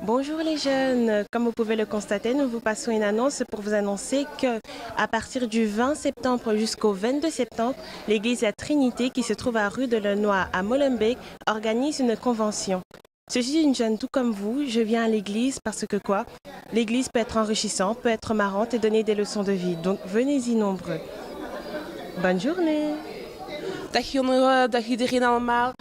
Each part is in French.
Bonjour les jeunes, comme vous pouvez le constater, nous vous passons une annonce pour vous annoncer que à partir du 20 septembre jusqu'au 22 septembre, l'église La Trinité qui se trouve à rue de Lenoir à Molenbeek organise une convention. Je suis une jeune tout comme vous, je viens à l'église parce que quoi? L'église peut être enrichissante, peut être marrante et donner des leçons de vie, donc venez-y nombreux. Bonne journée! Dag jongeren, dag iedereen allemaal.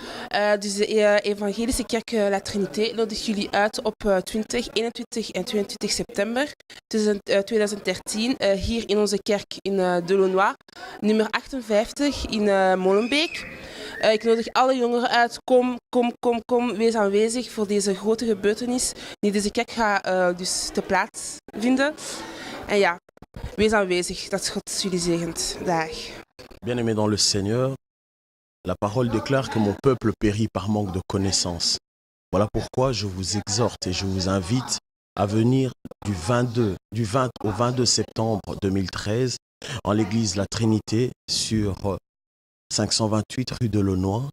Dus de Evangelische Kerk La Trinité nodigt jullie uit op 20, 21 en 22 september 2013 hier in onze kerk in Delonois, nummer 58 in Molenbeek. Ik nodig alle jongeren uit, kom, wees aanwezig voor deze grote gebeurtenis die deze kerk gaat dus te plaats vinden. En ja, wees aanwezig, dat God jullie zegent. Dag. Bien-aimés dans le Seigneur, la parole déclare que mon peuple périt par manque de connaissance. Voilà pourquoi je vous exhorte et je vous invite à venir du 20 au 22 septembre 2013 en l'église La Trinité sur 528 rue de Lenoir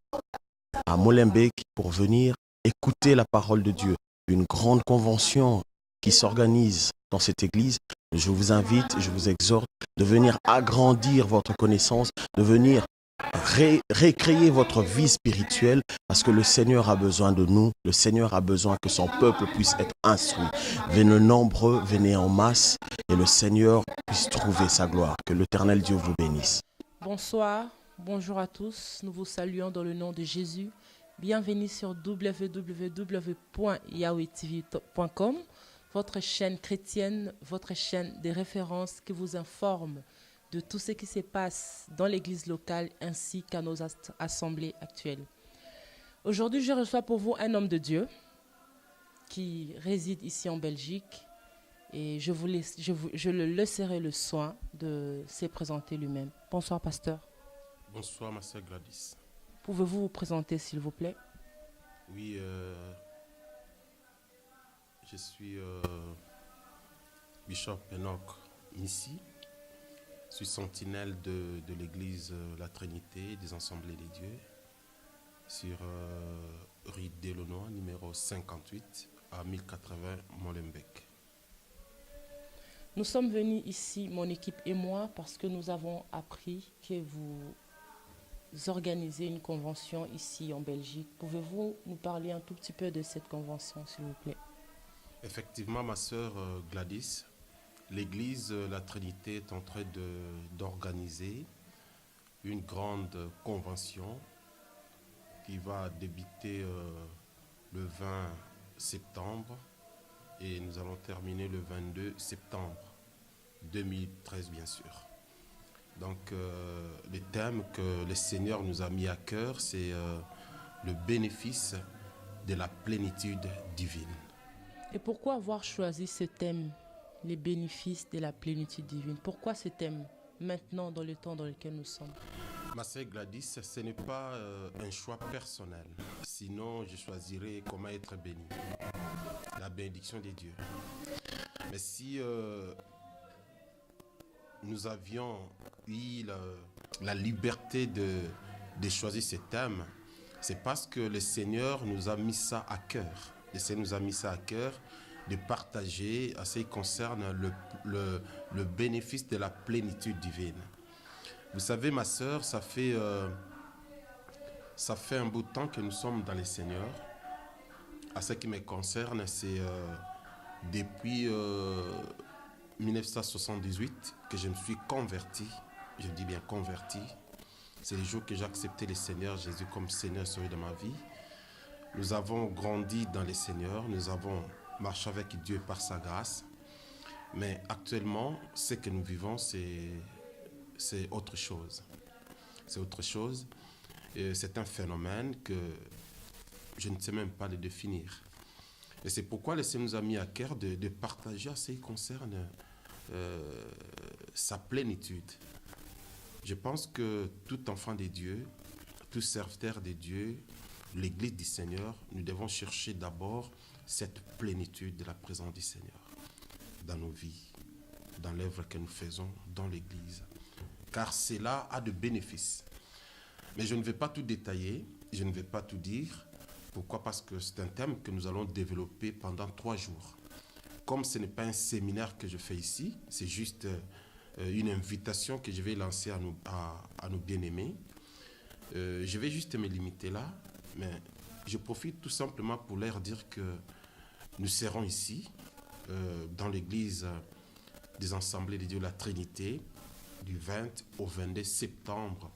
à Molenbeek pour venir écouter la parole de Dieu. Une grande convention qui s'organise dans cette église. Je vous invite, je vous exhorte de venir agrandir votre connaissance, de venir récréer votre vie spirituelle parce que le Seigneur a besoin de nous, le Seigneur a besoin que son peuple puisse être instruit. Venez nombreux, venez en masse et le Seigneur puisse trouver sa gloire. Que l'Éternel Dieu vous bénisse. Bonsoir, bonjour à tous, nous vous saluons dans le nom de Jésus. Bienvenue sur www.yahweh-tv.com, votre chaîne chrétienne, votre chaîne de référence qui vous informe de tout ce qui se passe dans l'église locale ainsi qu'à nos assemblées actuelles. Aujourd'hui, je reçois pour vous un homme de Dieu qui réside ici en Belgique et je le laisserai le soin de se présenter lui-même. Bonsoir, pasteur. Bonsoir, ma sœur Gladys. Pouvez-vous vous présenter, s'il vous plaît? Oui, je suis Bishop Enoch Missi. Je suis sentinelle de l'église La Trinité des Assemblées des Dieux sur rue Delonois, numéro 58 à 1080 Molenbeek. Nous sommes venus ici, mon équipe et moi, parce que nous avons appris que vous organisez une convention ici en Belgique. Pouvez-vous nous parler un tout petit peu de cette convention, s'il vous plaît? Effectivement, ma sœur Gladys, l'église La Trinité est en train d'organiser une grande convention qui va débuter le 20 septembre et nous allons terminer le 22 septembre 2013, bien sûr. Donc, le thème que le Seigneur nous a mis à cœur, c'est le bénéfice de la plénitude divine. Et pourquoi avoir choisi ce thème, les bénéfices de la plénitude divine? Pourquoi ce thème, maintenant, dans le temps dans lequel nous sommes? Ma sœur Gladys, ce n'est pas un choix personnel. Sinon, je choisirais comment être béni. La bénédiction des dieux. Mais si nous avions eu la liberté de choisir ce thème, c'est parce que le Seigneur nous a mis ça à cœur. Le Seigneur nous a mis ça à cœur de partager à ce qui concerne le bénéfice de la plénitude divine. Vous savez, ma sœur, ça fait un bout de temps que nous sommes dans le Seigneur. À ce qui me concerne, c'est depuis 1978 que je me suis converti. Je dis bien converti. C'est le jour que j'ai accepté le Seigneur Jésus comme Seigneur Sauveur de ma vie. Nous avons grandi dans le Seigneur. Nous avons marché avec Dieu par sa grâce. Mais actuellement, ce que nous vivons, c'est autre chose. C'est autre chose. C'est un phénomène que je ne sais même pas le définir. Et c'est pourquoi le Seigneur nous a mis à cœur de partager à ce qui concerne sa plénitude. Je pense que tout enfant de Dieu, tout serviteur de Dieu, l'Église du Seigneur, nous devons chercher d'abord cette plénitude de la présence du Seigneur dans nos vies, dans l'œuvre que nous faisons dans l'Église. Car cela a de bénéfices. Mais je ne vais pas tout détailler, je ne vais pas tout dire. Pourquoi? Parce que c'est un thème que nous allons développer pendant 3 jours. Comme ce n'est pas un séminaire que je fais ici, c'est juste une invitation que je vais lancer à nos bien-aimés. Je vais juste me limiter là, mais je profite tout simplement pour leur dire que nous serons ici, dans l'église des Assemblées de Dieu la Trinité, du 20 au 22 septembre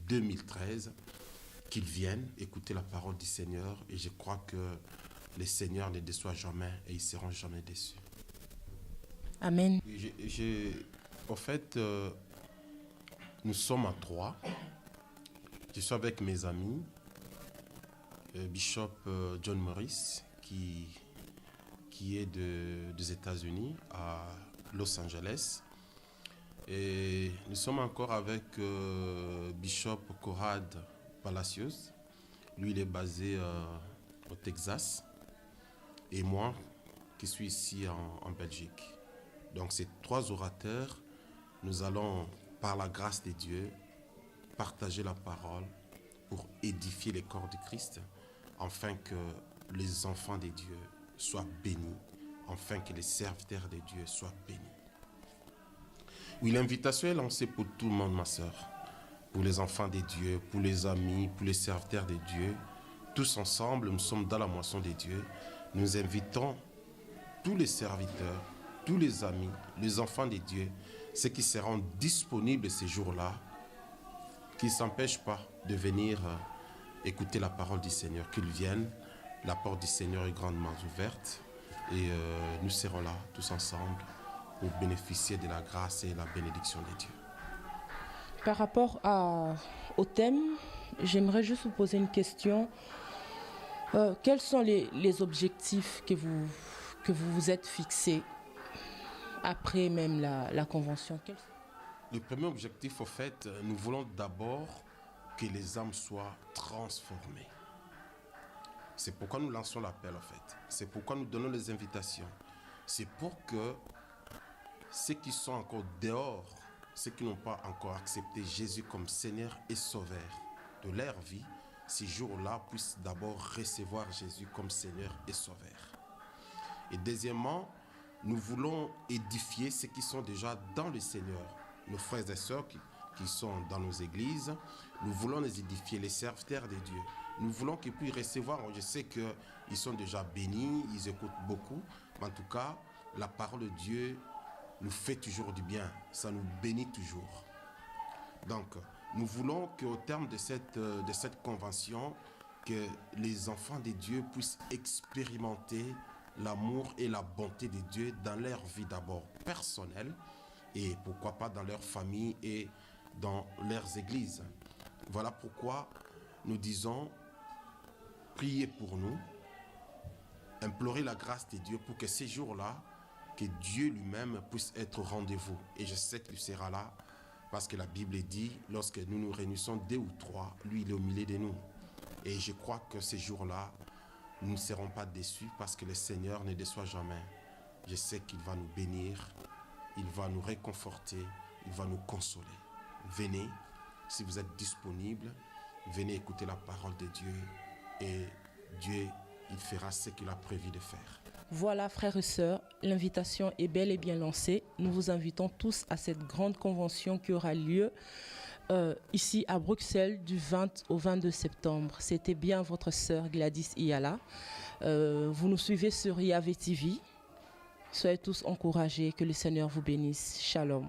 2013, qu'ils viennent écouter la parole du Seigneur, et je crois que le Seigneur ne déçoit jamais et ils ne seront jamais déçus. Amen. En fait, nous sommes à 3. Je suis avec mes amis, Bishop John Morris, qui est des États-Unis, à Los Angeles. Et nous sommes encore avec Bishop Conrad Palacios. Lui, il est basé au Texas. Et moi, qui suis ici en Belgique. Donc, ces 3 orateurs, nous allons, par la grâce de Dieu, partager la parole pour édifier les corps de Christ, afin que les enfants de Dieu soient bénis, afin que les serviteurs de Dieu soient bénis. Oui, l'invitation est lancée pour tout le monde, ma sœur, pour les enfants de Dieu, pour les amis, pour les serviteurs de Dieu. Tous ensemble, nous sommes dans la moisson de Dieu. Nous invitons tous les serviteurs, tous les amis, les enfants de Dieu, ceux qui seront disponibles ces jours-là, qui ne s'empêchent pas de venir écouter la parole du Seigneur, qu'ils viennent. La porte du Seigneur est grandement ouverte et nous serons là tous ensemble pour bénéficier de la grâce et la bénédiction de Dieu. Par rapport au thème, j'aimerais juste vous poser une question. Quels sont les objectifs que vous vous êtes fixés après même la convention? Le premier objectif, au fait, nous voulons d'abord que les âmes soient transformées. C'est pourquoi nous lançons l'appel, en fait. C'est pourquoi nous donnons les invitations. C'est pour que ceux qui sont encore dehors, ceux qui n'ont pas encore accepté Jésus comme Seigneur et Sauveur de leur vie, ces jours-là puissent d'abord recevoir Jésus comme Seigneur et Sauveur. Et deuxièmement, nous voulons édifier ceux qui sont déjà dans le Seigneur, nos frères et sœurs qui sont dans nos églises. Nous voulons les édifier, les serviteurs de Dieu. Nous voulons qu'ils puissent recevoir. Je sais qu'ils sont déjà bénis, ils écoutent beaucoup. Mais en tout cas, la parole de Dieu nous fait toujours du bien. Ça nous bénit toujours. Donc, nous voulons qu'au terme de cette convention, que les enfants de Dieu puissent expérimenter l'amour et la bonté de Dieu dans leur vie d'abord personnelle et pourquoi pas dans leur famille et dans leurs églises. Voilà pourquoi nous disons, priez pour nous, implorer la grâce de Dieu pour que ces jours-là, que Dieu lui-même puisse être au rendez-vous. Et je sais qu'il sera là parce que la Bible dit, lorsque nous nous réunissons 2 ou 3, lui il est au milieu de nous. Et je crois que ces jours-là, nous ne serons pas déçus parce que le Seigneur ne déçoit jamais. Je sais qu'il va nous bénir, il va nous réconforter, il va nous consoler. Venez, si vous êtes disponibles, venez écouter la parole de Dieu et Dieu, il fera ce qu'il a prévu de faire. Voilà, frères et sœurs, l'invitation est bel et bien lancée. Nous vous invitons tous à cette grande convention qui aura lieu ici à Bruxelles du 20 au 22 septembre. C'était bien votre sœur Gladys Iyala. Vous nous suivez sur IAV TV. Soyez tous encouragés, que le Seigneur vous bénisse. Shalom.